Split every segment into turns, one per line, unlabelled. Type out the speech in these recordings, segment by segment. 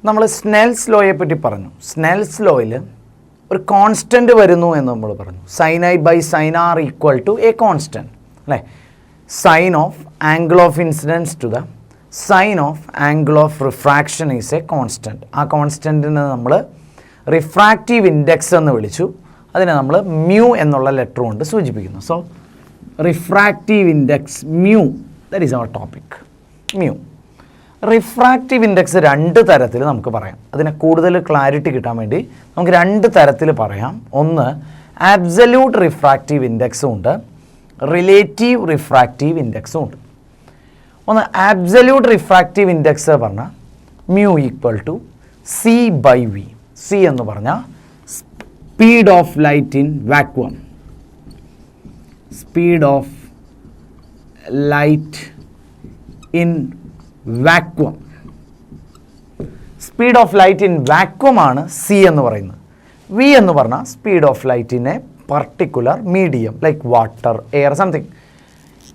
നമ്മൾ സ്നെൽസ് ലോയെ പറ്റി പറഞ്ഞു. സ്നെൽസ് ലോയിൽ ഒരു കോൺസ്റ്റൻറ്റ് വരുന്നു എന്ന് നമ്മൾ പറഞ്ഞു. Sine i by sine r equal to a constant അല്ലേ. Sine of angle of incidence to the sine of angle of refraction is a constant. ആ കോൺസ്റ്റൻറ്റിനെ നമ്മൾ റിഫ്രാക്റ്റീവ് ഇൻഡെക്സ് എന്ന് വിളിച്ചു. അതിനെ നമ്മൾ മ്യൂ എന്നുള്ള ലെറ്റർ കൊണ്ട് സൂചിപ്പിക്കുന്നു. So refractive index mu, that is our topic. Mu refractive index രണ്ട് തരത്തിൽ നമുക്ക് പറയാം. അതിനെ കൂടുതൽ ക്ലാരിറ്റി കിട്ടാൻ വേണ്ടി നമുക്ക് രണ്ട് തരത്തിൽ പറയാം. ഒന്ന് ആബ്സല്യൂട്ട് റിഫ്രാക്റ്റീവ് ഇൻഡെക്സും ഉണ്ട്, റിലേറ്റീവ് റിഫ്രാക്റ്റീവ് ഇൻഡെക്സും ഉണ്ട്. ഒന്ന് ആബ്സല്യൂട്ട് റിഫ്രാക്റ്റീവ് ഇൻഡെക്സ് പറഞ്ഞാൽ mu equal to C by V. C എന്ന് പറഞ്ഞാൽ speed of light in vacuum. Speed of light in vacuum. Speed of light in vacuum ആണ് സി എന്ന് പറയുന്നത്. വി എന്ന് പറഞ്ഞാൽ speed of light in a particular medium like water, air, something.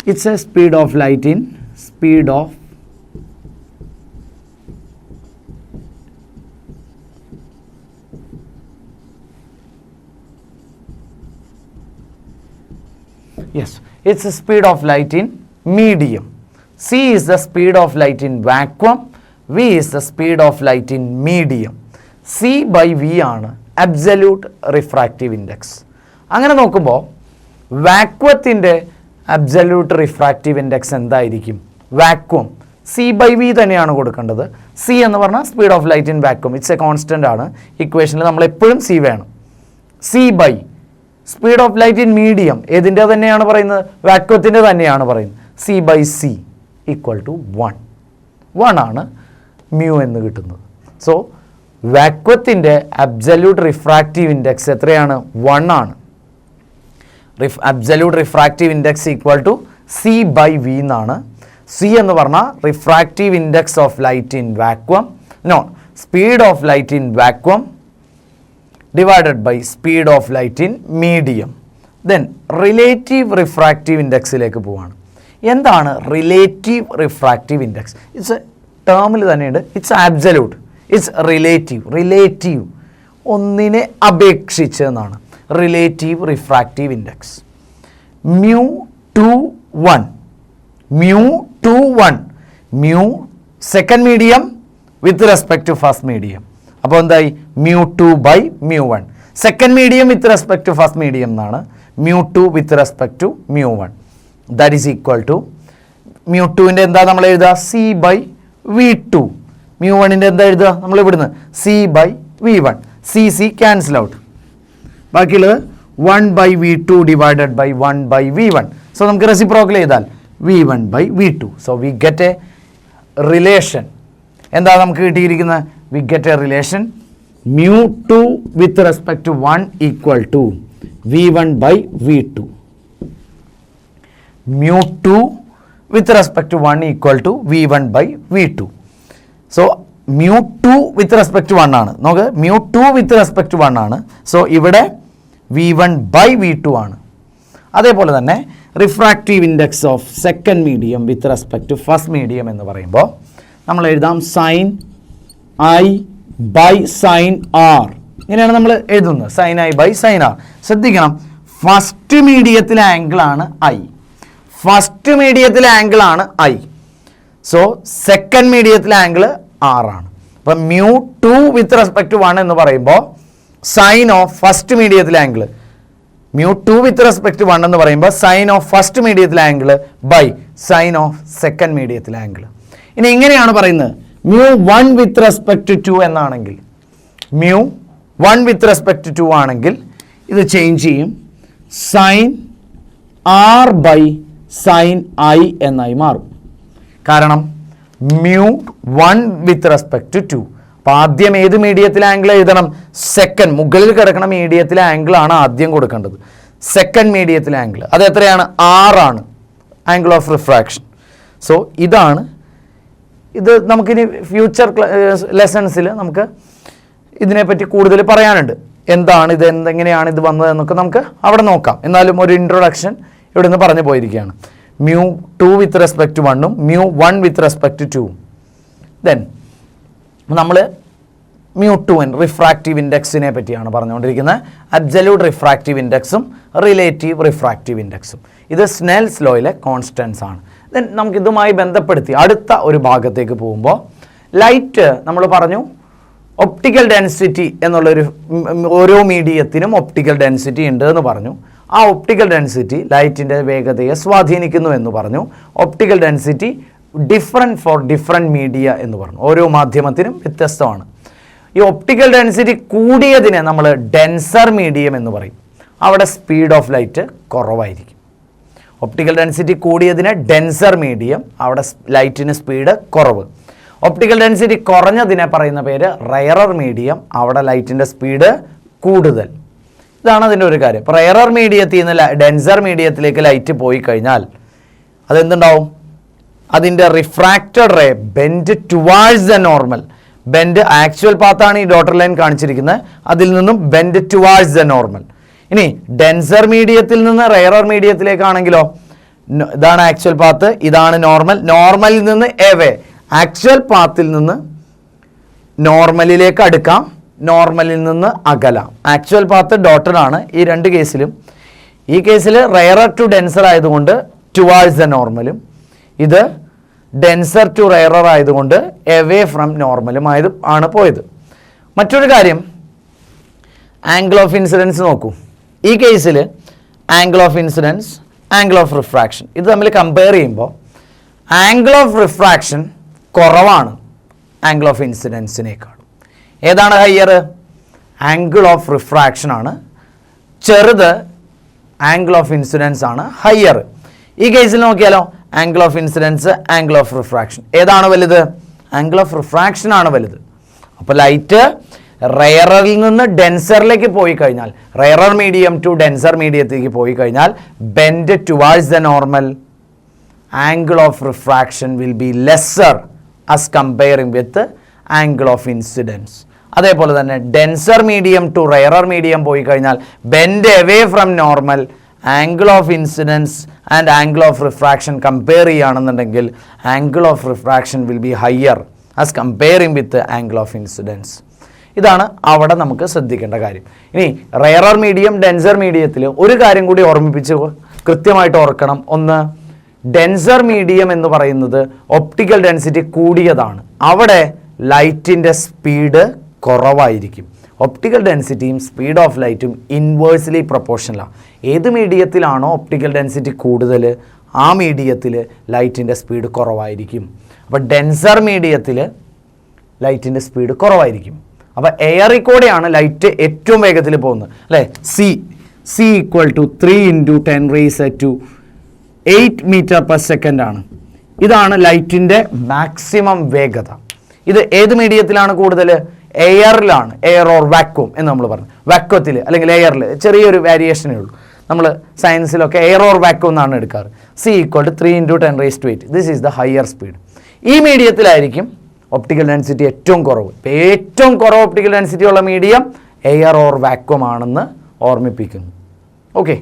It's a speed of light in speed of yes, it's the speed of light in medium. C is the speed of light in vacuum. V is the speed of light in medium. C by V ആണ് absolute refractive index. അങ്ങനെ നോക്കുമ്പോൾ വാക്വത്തിൻ്റെ absolute refractive index എന്തായിരിക്കും? Vacuum C by V തന്നെയാണ് കൊടുക്കേണ്ടത്. C എന്ന് പറഞ്ഞാൽ speed of light in vacuum. It's a constant ആണ്. ഇക്വേഷനിൽ നമ്മൾ എപ്പോഴും C വേണം. C by speed of light in medium ഏതിൻ്റെ തന്നെയാണ് പറയുന്നത്? വാക്വത്തിൻ്റെ തന്നെയാണ് പറയുന്നത്. C by C equal to 1. 1 ആണ് മ്യൂ എന്ന് കിട്ടുന്നത്. സോ വാക്വത്തിൻ്റെ അബ്സല്യൂട്ട് റിഫ്രാക്റ്റീവ് ഇൻഡെക്സ് എത്രയാണ്? 1 ആണ്. Absolute refractive index equal to C by V എന്നാണ്. സി എന്ന് പറഞ്ഞാൽ refractive index of light in vacuum, no speed of light in vacuum divided by speed of light in medium. Then relative refractive indexിലേക്ക് പോവാണ്. എന്താണ് relative refractive index? It's ടേമിൽ തന്നെയുണ്ട്. It's absolute, it's relative ഒന്നിനെ അപേക്ഷിച്ച് എന്നാണ് relative refractive index. Mu two 1, mu two 1, mu second medium with respect to first medium. അപ്പോൾ എന്തായി? Mu 2 by mu 1. Second medium with respect to first medium എന്നാണ്. Mu 2 with respect to mu 1 that is equal to mu 2ൻ്റെ എന്താ നമ്മൾ എഴുതുക? C by V 2. Mu 1ൻ്റെ എന്താ എഴുതുക നമ്മൾ ഇവിടുന്ന്? C by V 1. C cancel out. ബാക്കിയുള്ളത് 1 by V 2 divided by 1 by V 1. So നമുക്ക് റെസിപ്രോക്കൽ ചെയ്താൽ V 1 by V 2. So we get a relation. എന്താ നമുക്ക് കിട്ടിയിരിക്കുന്നത്? we get a relation mu 2 with respect to 1 equal to v1 by v2. mu 2 with respect to 1 equal to v1 by v2. so mu 2 with respect to 1 ആണ്. നോക്ക്, mu 2 with respect to 1 ആണ്. So ഇവിടെ v1 by v2 ആണ്. അതേപോലെ തന്നെ refractive index of second medium with respect to first medium എന്ന് പറയുമ്പോൾ നമ്മൾ എഴുതാം sine i by sine r. ഇങ്ങനെയാണ് നമ്മൾ എഴുതുന്നത്, sine i by sine r. ശ്രദ്ധിക്കണം, ഫസ്റ്റ് മീഡിയത്തിലെ ആംഗിളാണ് ഐ. ഫസ്റ്റ് മീഡിയത്തിലെ ആംഗിളാണ് ഐ. സോ സെക്കൻഡ് മീഡിയത്തിലെ ആംഗിൾ ആർ ആണ്. അപ്പം മ്യൂ 2 വിത്ത് റെസ്പെക്ട് ടു 1 എന്ന് പറയുമ്പോൾ സൈൻ ഓഫ് ഫസ്റ്റ് മീഡിയത്തിലെ angle, mu 2 with respect to 1 എന്ന് പറയുമ്പോൾ സൈൻ ഓഫ് ഫസ്റ്റ് മീഡിയത്തിലെ angle by sine of second മീഡിയത്തിലെ ആംഗിൾ. ഇനി ഇങ്ങനെയാണ് പറയുന്നത് മ്യൂ 1 വിത്ത് റെസ്പെക്ട് ടു 2 എന്നാണെങ്കിൽ, മ്യൂ 1 വിത്ത് റെസ്പെക്ട് ടു 2 ആണെങ്കിൽ ഇത് ചേഞ്ച് ചെയ്യും, sine r by sine i എന്നായി മാറും. കാരണം മ്യൂ 1 വിത്ത് റെസ്പെക്ട് ടു 2. അപ്പോൾ ആദ്യം ഏത് മീഡിയത്തിലെ ആംഗിൾ എഴുതണം? സെക്കൻഡ്, മുകളിൽ കിടക്കുന്ന മീഡിയത്തിലെ ആംഗിളാണ് ആദ്യം കൊടുക്കേണ്ടത്. സെക്കൻഡ് മീഡിയത്തിലെ ആംഗിൾ അത് എത്രയാണ്? ആറാണ്, ആംഗിൾ ഓഫ് റിഫ്രാക്ഷൻ. സോ ഇതാണ് ഇത്. നമുക്കിനി ഫ്യൂച്ചർ ലെസൺസിൽ നമുക്ക് ഇതിനെപ്പറ്റി കൂടുതൽ പറയാനുണ്ട്. എന്താണ് ഇത്, എന്തെങ്ങനെയാണ് ഇത് വന്നത് എന്നൊക്കെ നമുക്ക് അവിടെ നോക്കാം. എന്നാലും ഒരു ഇൻട്രൊഡക്ഷൻ ഇവിടെ നിന്ന് പറഞ്ഞു പോയിരിക്കുകയാണ്. മ്യൂ 2 വിത്ത് റെസ്പെക്ട് ടു 1ഉം mu 1 with respect to 2. Then നമ്മൾ മ്യൂ2 റിഫ്രാക്റ്റീവ് ഇൻഡെക്സിനെ പറ്റിയാണ് പറഞ്ഞുകൊണ്ടിരിക്കുന്നത്. അബ്സല്യൂട്ട് റിഫ്രാക്റ്റീവ് ഇൻഡെക്സും റിലേറ്റീവ് റിഫ്രാക്റ്റീവ് ഇൻഡെക്സും. ഇത് സ്നെൽസ് ലോയിലെ കോൺസ്റ്റൻസ് ആണ്. ദെൻ നമുക്കിതുമായി ബന്ധപ്പെടുത്തി അടുത്ത ഒരു ഭാഗത്തേക്ക് പോകുമ്പോൾ ലൈറ്റ് നമ്മൾ പറഞ്ഞു ഒപ്റ്റിക്കൽ ഡെൻസിറ്റി എന്നുള്ളൊരു ഓരോ മീഡിയത്തിനും ഒപ്റ്റിക്കൽ ഡെൻസിറ്റി ഉണ്ട് എന്ന് പറഞ്ഞു. ആ ഒപ്റ്റിക്കൽ ഡെൻസിറ്റി ലൈറ്റിൻ്റെ വേഗതയെ സ്വാധീനിക്കുന്നു എന്ന് പറഞ്ഞു. Optical density different for different media എന്ന് പറഞ്ഞു. ഓരോ മാധ്യമത്തിനും വ്യത്യസ്തമാണ്. ഈ ഒപ്റ്റിക്കൽ ഡെൻസിറ്റി കൂടിയതിനെ നമ്മൾ ഡെൻസർ മീഡിയം എന്ന് പറയും. അവിടെ സ്പീഡ് ഓഫ് ലൈറ്റ് കുറവായിരിക്കും. ഒപ്റ്റിക്കൽ ഡെൻസിറ്റി കൂടിയതിനെ ഡെൻസർ മീഡിയം, അവിടെ ലൈറ്റിന് സ്പീഡ് കുറവ്. ഒപ്റ്റിക്കൽ ഡെൻസിറ്റി കുറഞ്ഞതിനെ പറയുന്ന പേര് റയറർ മീഡിയം, അവിടെ ലൈറ്റിൻ്റെ സ്പീഡ് കൂടുതൽ. ഇതാണ് അതിൻ്റെ ഒരു കാര്യം. ഇപ്പോൾ റയറർ മീഡിയത്തിൽ നിന്ന് ഡെൻസർ മീഡിയത്തിലേക്ക് ലൈറ്റ് പോയി കഴിഞ്ഞാൽ അതെന്തുണ്ടാവും? അതിൻ്റെ refracted ray bend towards the normal. Bend actual പാത്താണ് ഈ ഡോട്ടർ ലൈൻ കാണിച്ചിരിക്കുന്നത്, അതിൽ നിന്നും ബെൻഡ് ടുവാർഡ്സ് ദ നോർമൽ. ഇനി ഡെൻസർ മീഡിയത്തിൽ നിന്ന് റയറർ മീഡിയത്തിലേക്കാണെങ്കിലോ ഇതാണ് ആക്ച്വൽ പാത്ത്, ഇതാണ് നോർമൽ. നോർമലിൽ നിന്ന് എവേ, ആക്ച്വൽ പാത്തിൽ നിന്ന് നോർമലിലേക്ക് അടുക്കാം, നോർമലിൽ നിന്ന് അകലാം. ആക്ച്വൽ പാത്ത് ഡോട്ടഡ് ആണ് ഈ രണ്ട് കേസിലും. ഈ കേസിൽ റയറർ ടു ഡെൻസർ ആയതുകൊണ്ട് ടുവാർഡ്സ് ദ നോർമലും, ഇത് ഡെൻസർ ടു റയറർ ആയതുകൊണ്ട് എവേ ഫ്രം നോർമലും ആണ് പോയത്. മറ്റൊരു കാര്യം, ആംഗിൾ ഓഫ് ഇൻസിഡൻസ് നോക്കൂ. ഈ കേസിൽ angle of incidents, angle of refraction ഇത് തമ്മിൽ കമ്പയർ ചെയ്യുമ്പോൾ ആംഗിൾ ഓഫ് റിഫ്രാക്ഷൻ കുറവാണ് ആംഗിൾ ഓഫ് ഇൻസിഡൻസിനേക്കാളും. ഏതാണ് ഹയർ? ആംഗിൾ ഓഫ് റിഫ്രാക്ഷൻ ആണ് ചെറുത്, ആംഗിൾ ഓഫ് ഇൻസിഡൻസ് ആണ് ഹയർ. ഈ കേസിൽ നോക്കിയാലോ angle of incidents, angle of refraction ഏതാണ് വലുത്? ആംഗിൾ ഓഫ് റിഫ്രാക്ഷൻ ആണ് വലുത്. അപ്പോൾ ലൈറ്റ് റയറിൽ നിന്ന് ഡെൻസറിലേക്ക് പോയി കഴിഞ്ഞാൽ, റയറർ മീഡിയം ടു ഡെൻസർ മീഡിയത്തിലേക്ക് പോയി കഴിഞ്ഞാൽ bend towards the normal, angle of refraction will be lesser as comparing with angle of incidence. അതേപോലെ തന്നെ denser medium to rarer medium പോയി കഴിഞ്ഞാൽ bend away from normal, angle of incidence and angle of refraction compare ചെയ്യുകയാണെന്നുണ്ടെങ്കിൽ angle of refraction will be higher as comparing with angle of incidence. ഇതാണ് അവിടെ നമുക്ക് ശ്രദ്ധിക്കേണ്ട കാര്യം. ഇനി റയറർ മീഡിയം ഡെൻസർ മീഡിയത്തിൽ ഒരു കാര്യം കൂടി ഓർമ്മിപ്പിച്ച് കൃത്യമായിട്ട് ഓർക്കണം. ഒന്ന്, ഡെൻസർ മീഡിയം എന്ന് പറയുന്നത് ഒപ്റ്റിക്കൽ ഡെൻസിറ്റി കൂടിയതാണ്, അവിടെ ലൈറ്റിൻ്റെ സ്പീഡ് കുറവായിരിക്കും. ഒപ്റ്റിക്കൽ ഡെൻസിറ്റിയും സ്പീഡ് ഓഫ് ലൈറ്റും ഇൻവേഴ്സ്ലി പ്രൊപ്പോർഷനലാണ്. ഏത് മീഡിയത്തിലാണോ ഒപ്റ്റിക്കൽ ഡെൻസിറ്റി കൂടുതൽ ആ മീഡിയത്തിൽ ലൈറ്റിൻ്റെ സ്പീഡ് കുറവായിരിക്കും. അപ്പോൾ ഡെൻസർ മീഡിയത്തിൽ ലൈറ്റിൻ്റെ സ്പീഡ് കുറവായിരിക്കും. അപ്പോൾ എയറിൽ കൂടെയാണ് ലൈറ്റ് ഏറ്റവും വേഗത്തിൽ പോകുന്നത് അല്ലേ? C equal to 3 × 10⁸ metre per second ആണ്. ഇതാണ് ലൈറ്റിൻ്റെ മാക്സിമം വേഗത. ഇത് ഏത് മീഡിയത്തിലാണ് കൂടുതൽ? എയറിലാണ്. എയർ ഓർ വാക്വം എന്ന് നമ്മൾ പറഞ്ഞു. വാക്വത്തിൽ അല്ലെങ്കിൽ എയറിൽ ചെറിയൊരു വേരിയേഷനേ ഉള്ളൂ. നമ്മൾ സയൻസിലൊക്കെ എയർ ഓർ വാക്വം എന്നാണ് എടുക്കാറ്. C equal to 3 × 10⁸. This is the higher speed. ഈ മീഡിയത്തിലായിരിക്കും ഒപ്റ്റിക്കൽ ഡെൻസിറ്റി ഏറ്റവും കുറവ്. ഏറ്റവും കുറവ് ഒപ്റ്റിക്കൽ ഡെൻസിറ്റി ഉള്ള മീഡിയം എയർ ഓർ വാക്വം ആണെന്ന് ഓർമ്മിപ്പിക്കുന്നു. ഓക്കെ.